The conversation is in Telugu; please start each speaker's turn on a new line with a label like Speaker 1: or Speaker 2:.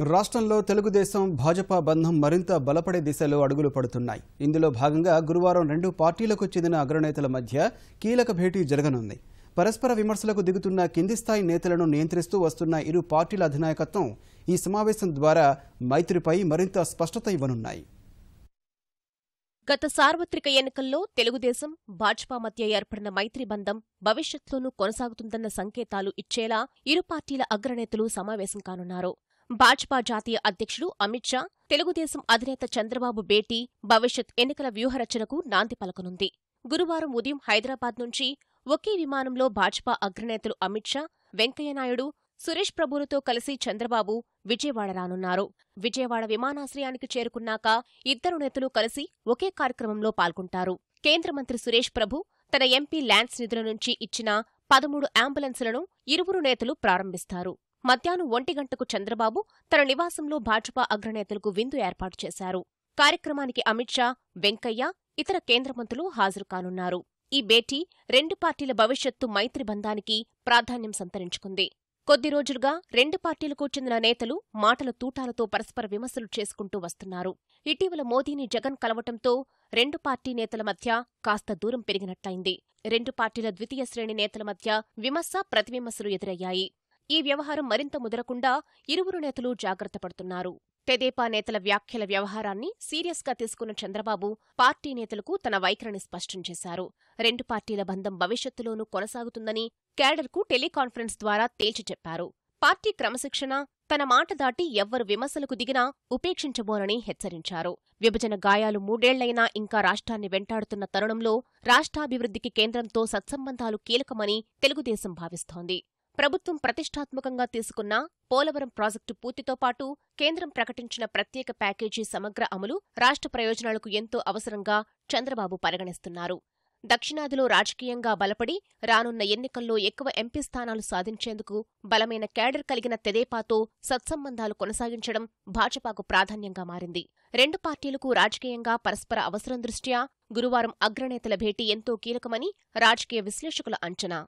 Speaker 1: రాష్ట్రంలో తెలుగుదేశం భాజపా బంధం మరింత బలపడే దిశలో అడుగులు పడుతున్నాయి. ఇందులో భాగంగా గురువారం రెండు పార్టీలకు చెందిన అగ్రనేతల మధ్య కీలక భేటీ జరగనుంది. పరస్పర విమర్శలకు దిగుతున్న కింది స్థాయి నేతలను నియంత్రిస్తూ వస్తున్న ఇరు పార్టీల అధినాయకత్వం ఈ సమావేశం ద్వారా మైత్రిపై మరింత స్పష్టత ఇవ్వనున్నాయి.
Speaker 2: గత సార్వత్రిక ఎన్నికల్లో తెలుగుదేశం భాజపా మధ్య ఏర్పడిన మైత్రి బంధం భవిష్యత్తులోనూ కొనసాగుతుందన్న సంకేతాలు ఇచ్చేలా ఇరు పార్టీల అగ్రనేతలు సమావేశం కానున్నారు. భాజపా జాతీయ అధ్యక్షుడు అమిత్ షా, తెలుగుదేశం అధినేత చంద్రబాబు భేటీ భవిష్యత్ ఎన్నికల వ్యూహరచనకు నాంది పలకనుంది. గురువారం ఉదయం హైదరాబాద్ నుంచి ఒకే విమానంలో భాజపా అగ్రనేతలు అమిత్ షా, వెంకయ్యనాయుడు, సురేష్ ప్రభులతో కలిసి చంద్రబాబు విజయవాడ రానున్నారు. విజయవాడ విమానాశ్రయానికి చేరుకున్నాక ఇద్దరు నేతలు కలిసి ఒకే కార్యక్రమంలో పాల్గొంటారు. కేంద్ర మంత్రి సురేష్ ప్రభు తన ఎంపీ ల్యాండ్స్ నిధుల నుంచి ఇచ్చిన 13 అంబులెన్సులను ఇరువురు నేతలు ప్రారంభిస్తారు. మధ్యాహ్నం 1 గంటకు చంద్రబాబు తన నివాసంలో భాజపా అగ్రనేతలకు విందు ఏర్పాటు చేశారు. కార్యక్రమానికి అమిత్ షా, వెంకయ్య, ఇతర కేంద్ర మంత్రులు హాజరు కానున్నారు. ఈ భేటీ రెండు పార్టీల భవిష్యత్తు మైత్రి బంధానికి ప్రాధాన్యం సంతరించుకుంది. కొద్ది రోజులుగా రెండు పార్టీలకు చెందిన నేతలు మాటల తూటాలతో పరస్పర విమర్శలు చేసుకుంటూ వస్తున్నారు. ఇటీవల మోదీని జగన్ కలవటంతో రెండు పార్టీ నేతల మధ్య కాస్త దూరం పెరిగినట్లయింది. రెండు పార్టీల ద్వితీయ శ్రేణి నేతల మధ్య విమర్శ ప్రతివిమర్శలు ఎదురయ్యాయి. ఈ వ్యవహారం మరింత ముదరకుండా ఇరువురు నేతలు జాగ్రత్త పడుతున్నారు. తెదేపా నేతల వ్యాఖ్యల వ్యవహారాన్ని సీరియస్గా తీసుకున్న చంద్రబాబు పార్టీ నేతలకు తన వైఖరిని స్పష్టం చేశారు. రెండు పార్టీల బంధం భవిష్యత్తులోనూ కొనసాగుతుందని క్యాడర్కు టెలికాన్ఫరెన్స్ ద్వారా తేల్చి చెప్పారు. పార్టీ క్రమశిక్షణ, తన మాట దాటి ఎవ్వరు విమర్శలకు దిగినా ఉపేక్షించబోనని హెచ్చరించారు. విభజన గాయాలు 3 ఏళ్లైనా ఇంకా రాష్ట్రాన్ని వెంటాడుతున్న తరుణంలో రాష్ట్రాభివృద్ధికి కేంద్రంతో సత్సంబంధాలు కీలకమని తెలుగుదేశం భావిస్తోంది. ప్రభుత్వం ప్రతిష్టాత్మకంగా తీసుకున్న పోలవరం ప్రాజెక్టు పూర్తితో పాటు కేంద్రం ప్రకటించిన ప్రత్యేక ప్యాకేజీ సమగ్ర అమలు రాష్ట్ర ప్రయోజనాలకు ఎంతో అవసరంగా చంద్రబాబు పరిగణిస్తున్నారు. దక్షిణాదిలో రాజకీయంగా బలపడి రానున్న ఎన్నికల్లో ఎక్కువ ఎంపీ స్థానాలు సాధించేందుకు బలమైన క్యాడర్ కలిగిన తెదేపాతో సత్సంబంధాలు కొనసాగించడం భాజపాకు ప్రాధాన్యంగా మారింది. రెండు పార్టీలకు రాజకీయంగా పరస్పర అవసరం దృష్ట్యా గురువారం అగ్రనేతల భేటీ ఎంతో కీలకమని రాజకీయ విశ్లేషకుల అంచనా.